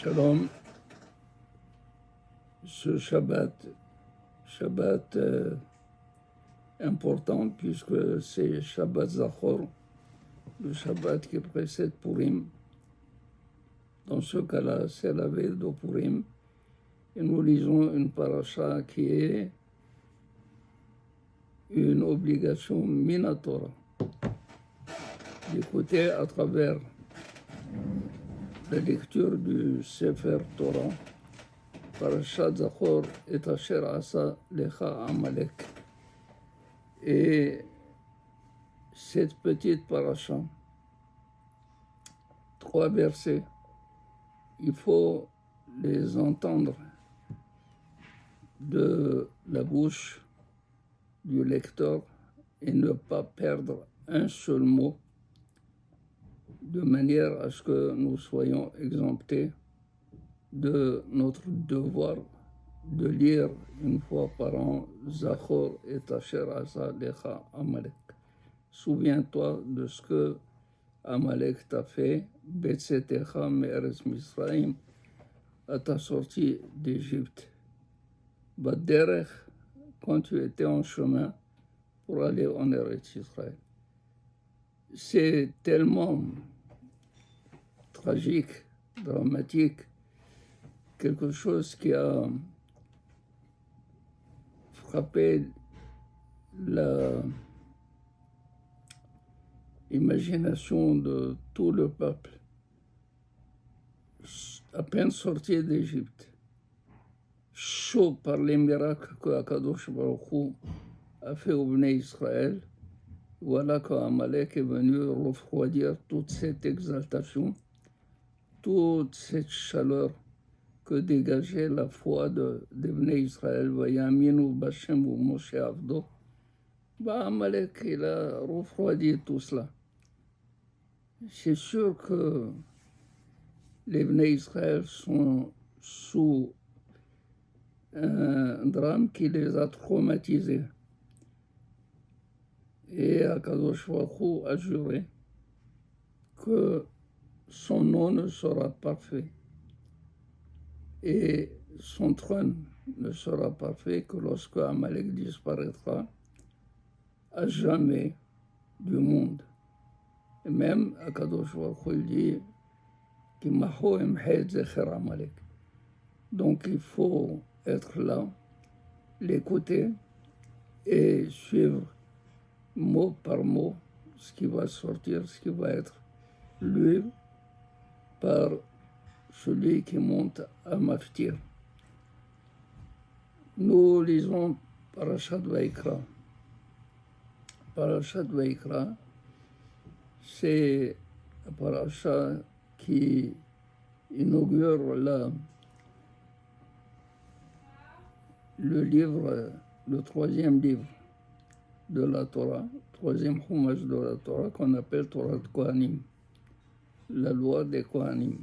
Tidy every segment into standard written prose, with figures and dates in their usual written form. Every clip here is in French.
Shalom, ce Shabbat important puisque c'est Shabbat Zachor, le Shabbat qui précède Purim. Dans ce cas-là, c'est la veille de Purim. Et nous lisons une paracha qui est une obligation minatora d'écouter à travers la lecture du Sefer Torah, Parashat Zachor et Asher Asa Lecha Amalek. Et cette petite paracha, 3 versets, il faut les entendre de la bouche du lecteur et ne pas perdre un seul mot, de manière à ce que nous soyons exemptés de notre devoir de lire une fois par an Zachor et Asher Asa Lecha Amalek. Souviens-toi de ce que Amalek t'a fait, Betsetecha Me'eretz Misraim, à ta sortie d'Égypte. Baderech, quand tu étais en chemin pour aller en Eretz Israël. C'est tellement tragique, dramatique, quelque chose qui a frappé l'imagination de tout le peuple. À peine sorti d'Égypte, chaud par les miracles que Akadosh Baruch Hu a fait au Bnei Israël, voilà qu'Amalek est venu refroidir toute cette exaltation, toute cette chaleur que dégageait la foi des Bnei Israël. Vayaminu Bashem ou Moshe Avdo. Amalek, il a refroidi tout cela. C'est sûr que les Bnei Israël sont sous un drame qui les a traumatisés. Et Akadosh Baruch Hu a juré que son nom ne sera parfait et son trône ne sera parfait que lorsque Amalek disparaîtra à jamais du monde. Et même Akadosh Baruch Hu dit ki maho emhed zecher Amalek. Donc il faut être là, l'écouter et suivre mot par mot ce qui va sortir, ce qui va être lu par celui qui monte à Maftir. Nous lisons Parashat Vaikra. Parashat Vaikra, c'est la paracha qui inaugure le livre, le 3e livre de la Torah, 3e chumash de la Torah, qu'on appelle Torah de Kohanim, la loi des Kohanim.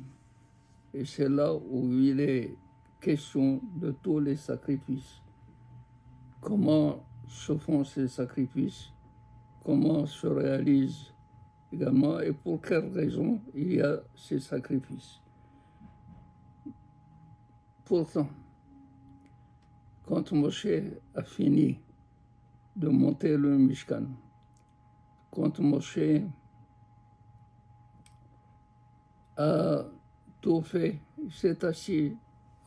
Et c'est là où il est question de tous les sacrifices. Comment se font ces sacrifices, comment se réalisent également et pour quelles raisons il y a ces sacrifices. Pourtant, quand Moshe a fini de monter le Mishkan, quand Moshe a tout fait, il s'est assis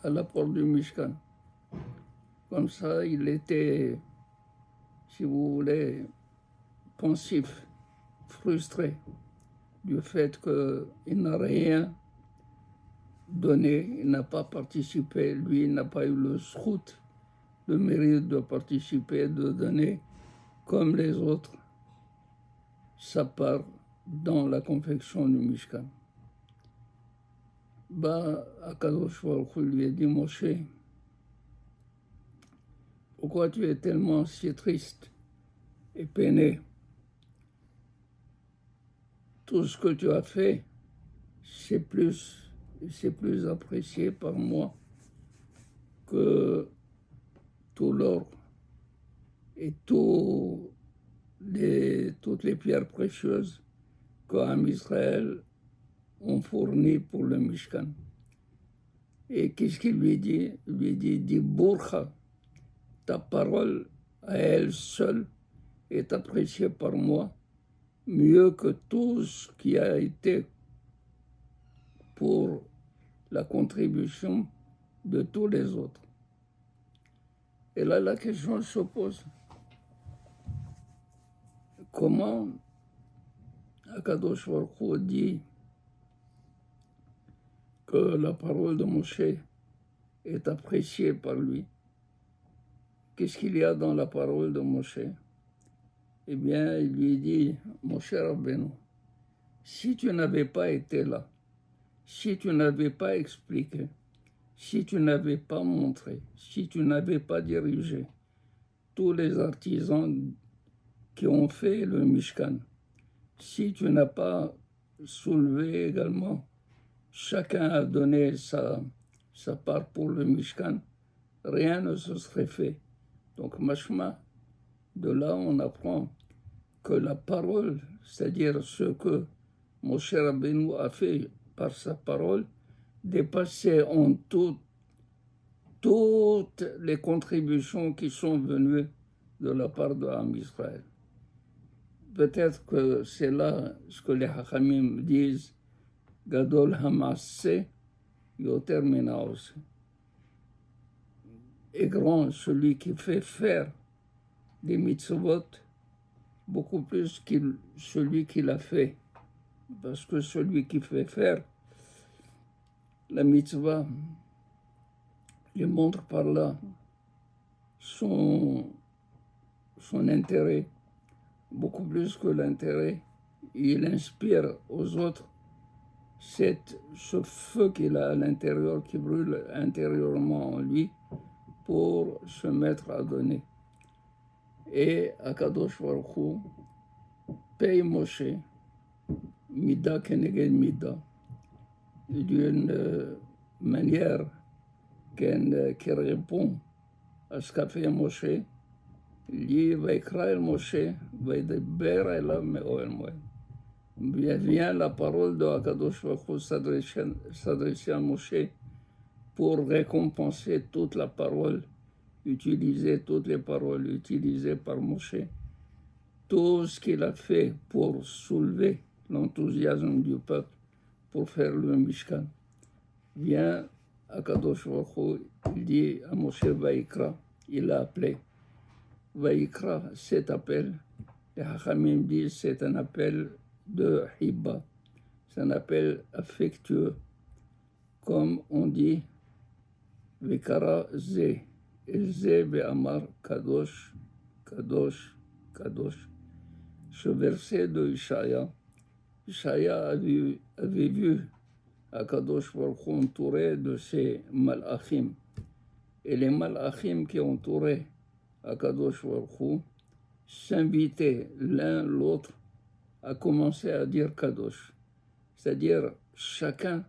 à la porte du Mishkan. Comme ça, il était, si vous voulez, pensif, frustré du fait qu'il n'a rien donné, il n'a pas participé, lui, il n'a pas eu le zchut, le mérite de participer, de donner, comme les autres, sa part dans la confection du Mishkan. Akadosh Baruch Hu lui a dit, Moshe, pourquoi tu es tellement si triste et peiné? Tout ce que tu as fait, c'est plus apprécié par moi que tout l'or et toutes les pierres précieuses qu'Am Israël ont fournies pour le Mishkan. Et qu'est-ce qu'il lui dit? Il lui dit Bourcha, ta parole à elle seule est appréciée par moi mieux que tout ce qui a été pour la contribution de tous les autres. Et là, la question se pose. Comment Akadosh Baruch Hu dit que la parole de Moshe est appréciée par lui? Qu'est-ce qu'il y a dans la parole de Moshe? Eh bien, il lui dit, mon cher Rabbeinu, si tu n'avais pas été là, si tu n'avais pas expliqué, si tu n'avais pas montré, si tu n'avais pas dirigé tous les artisans qui ont fait le Mishkan, si tu n'as pas soulevé également, chacun a donné sa part pour le Mishkan, rien ne se serait fait. Donc, mashma, de là on apprend que la parole, c'est-à-dire ce que Moshe Rabbeinu a fait par sa parole, dépassait en toutes les contributions qui sont venues de la part de l'Am Israël. Peut-être que c'est là ce que les Hachamim disent, Gadol Hamasse Yoter Minaos. Est grand celui qui fait faire des mitzvot beaucoup plus que celui qui l'a fait. Parce que celui qui fait faire la mitzvah, il montre par là son intérêt, beaucoup plus que l'intérêt. Il inspire aux autres ce feu qu'il a à l'intérieur, qui brûle intérieurement en lui, pour se mettre à donner. Et Akadosh Baruch Hu paye Moshe, Mida Keneged Mida, d'une manière qui répond à ce qu'a fait Moshe. Il dit, Vaikra el Moshe, Vaideber elav me'oel moed. Vient la parole de Akadosh Baruch Hu s'adresser à Moshe pour récompenser toute la parole, utiliser toutes les paroles utilisées par Moshe. Tout ce qu'il a fait pour soulever l'enthousiasme du peuple pour faire le Mishkan. Vient Akadosh Baruch Hu, il dit à Moshe Vaikra, il l'a appelé. Vaikra, cet appel, les Hachamim disent c'est un appel de Hibba, c'est un appel affectueux, comme on dit Vikara Ze, et Ze Be'amar Kadosh, Kadosh, Kadosh. Ce verset de Ishaïa avait vu Akadosh Baruch Hu entouré de ses malachim. Et les malachim qui entouraient Akadosh Baruch Hu s'invitaient l'un l'autre à commencer à dire Kadosh. C'est-à-dire, chacun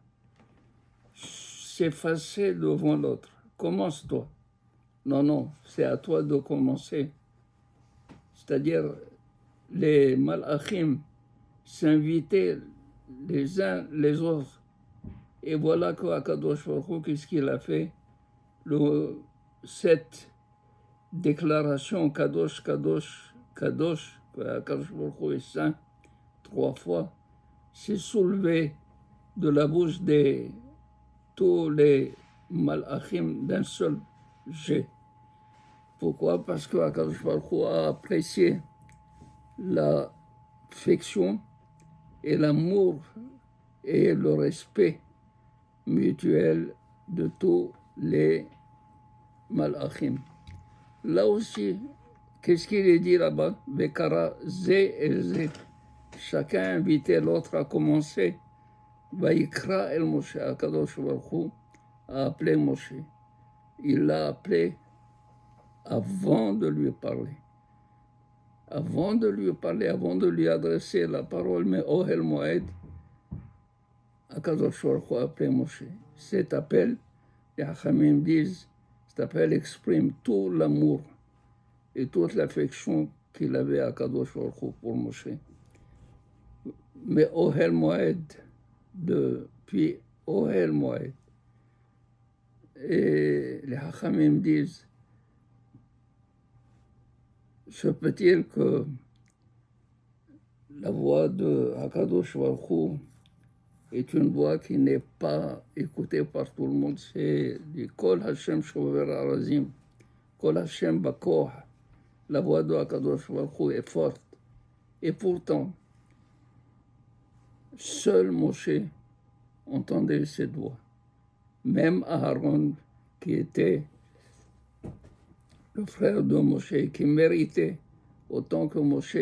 s'effaçait devant l'autre. Commence-toi. Non, c'est à toi de commencer. C'est-à-dire, les malachim s'invitaient les uns les autres. Et voilà que Akadosh Baruch Hu, qu'est-ce qu'il a fait? Cette déclaration Kadosh, Kadosh, Kadosh, que Akadosh Baruch Hu est saint, 3 fois, s'est soulevé de la bouche de tous les malachim d'un seul jet. Pourquoi? Parce que Akadosh Baruch Hu a apprécié l'affection et l'amour et le respect mutuel de tous les malachim. Là aussi, qu'est-ce qu'il est dit là-bas? Bekara Zé et Zé. Chacun invitait l'autre à commencer. Vaikra el Moshe, Akadosh Baruch Hu a appelé Moshe. Il l'a appelé avant de lui parler. Avant de lui parler, avant de lui adresser la parole, mais Ohel Moed, Akadosh Baruch Hu a appelé Moshe. Cet appel, les Hachamim disent, cet appel exprime tout l'amour et toute l'affection qu'il avait à Kadosh Baruch Hu pour Moshe. Mais Ohel Moed, depuis Ohel Moed, Et les Hachamim disent, se peut-il que la voix de Hakadosh Baruch Hu est une voix qui n'est pas écoutée par tout le monde, c'est du Kol Hashem Shover Arazim, Kol Hashem Bakoh. La voix de Hakadosh Baruch Hu est forte. Et pourtant, seul Moshe entendait cette voix. Même Aaron, qui était le frère de Moshe, qui méritait autant que Moshe,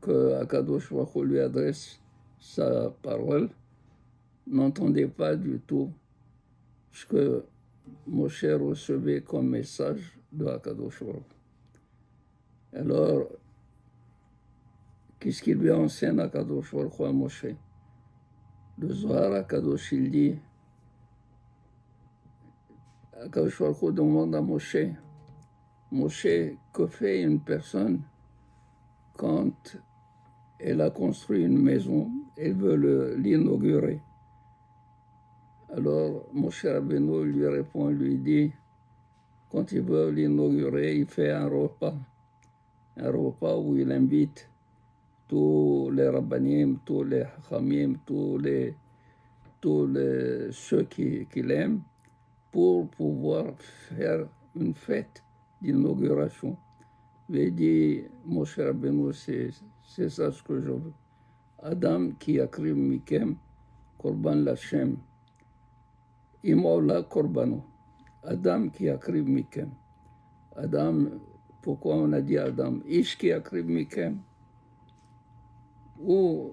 que Hakadosh Baruch Hu lui adresse sa parole, n'entendait pas du tout ce que Moshe recevait comme message de Hakadosh Baruch Hu. Alors, qu'est-ce qu'il lui enseigne Hakadosh Baruch Hu à Moshe? Le Zohar Hakadosh, il dit, Hakadosh Baruch Hu demande à Moshe, Moshe, que fait une personne quand elle a construit une maison, elle veut l'inaugurer? Alors Moshe Rabbeinu lui répond, lui dit, quand il veut l'inaugurer, il fait un repas où il invite tous les rabbanim, tous les hachamim, tous ceux qu'il aime, pour pouvoir faire une fête d'inauguration. Il dit, Moshe Rabbeinu, c'est ça ce que je veux. Adam qui akriv mikem korban l'Hashem. Imola korbano. Adam qui akriv mikem. Adam, pourquoi on a dit Adam? Ish qui akriv mikem. Ou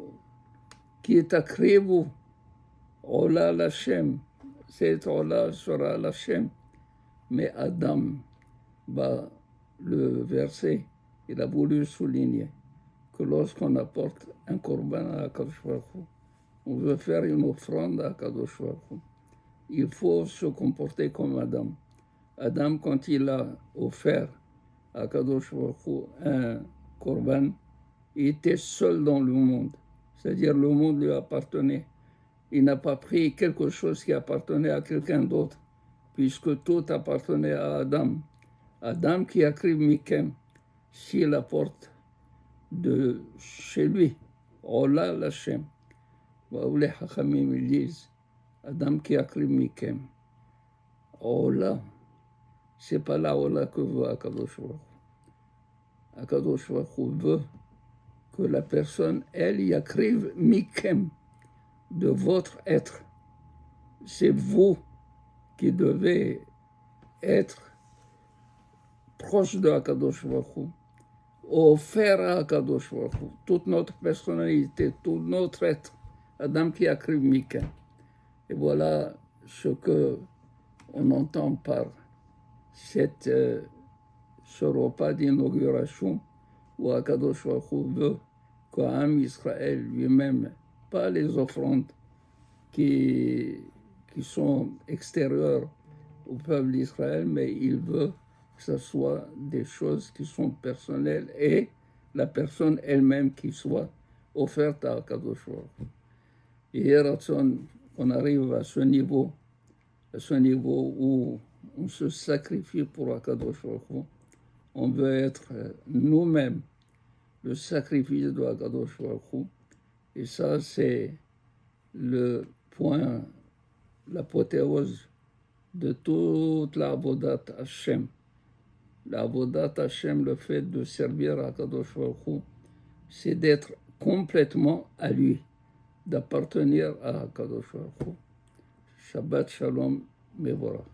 qui est akrivu. Ola l'Hashem. Cet Ola sera l'Hashem. Mais Adam, le verset, il a voulu souligner que lorsqu'on apporte un korban à Akadosh Baruch Hu, on veut faire une offrande à Akadosh Baruch Hu, il faut se comporter comme Adam. Adam, quand il a offert à Akadosh Baruch Hu un korban, il était seul dans le monde. C'est-à-dire le monde lui appartenait. Il n'a pas pris quelque chose qui appartenait à quelqu'un d'autre, puisque tout appartenait à Adam. Adam qui akriv mikem, s'il apporte de chez lui, Ola l'Hashem. Les Hachamim disent, Adam qui akriv mikem. Ola, c'est pas la Ola que veut Akadosh Baruch Hu. Akadosh Baruch Hu veut que la personne, elle, y akriv mikem, de votre être. C'est vous qui devez être proche de Akadosh Baruch Hu, offert à Akadosh Baruch Hu, toute notre personnalité, tout notre être, Adam qui akriv mikem. Et voilà ce que on entend par ce repas d'inauguration où Akadosh Baruch Hu veut qu'Am Israël lui-même, pas les offrandes qui sont extérieures au peuple d'Israël, mais il veut que ce soit des choses qui sont personnelles et la personne elle-même qui soit offerte à Akadosh Baruch Hu. Et on arrive à ce niveau où on se sacrifie pour Akadosh Baruch Hu. On veut être nous-mêmes le sacrifice de Akadosh Baruch Hu. Et ça, c'est le point, l'apothéose de toute la Avodat Hashem. La Avodat Hashem, le fait de servir à Akadosh Baruch Hu, c'est d'être complètement à lui, d'appartenir à Akadosh Baruch Hu. Shabbat Shalom Mevorach.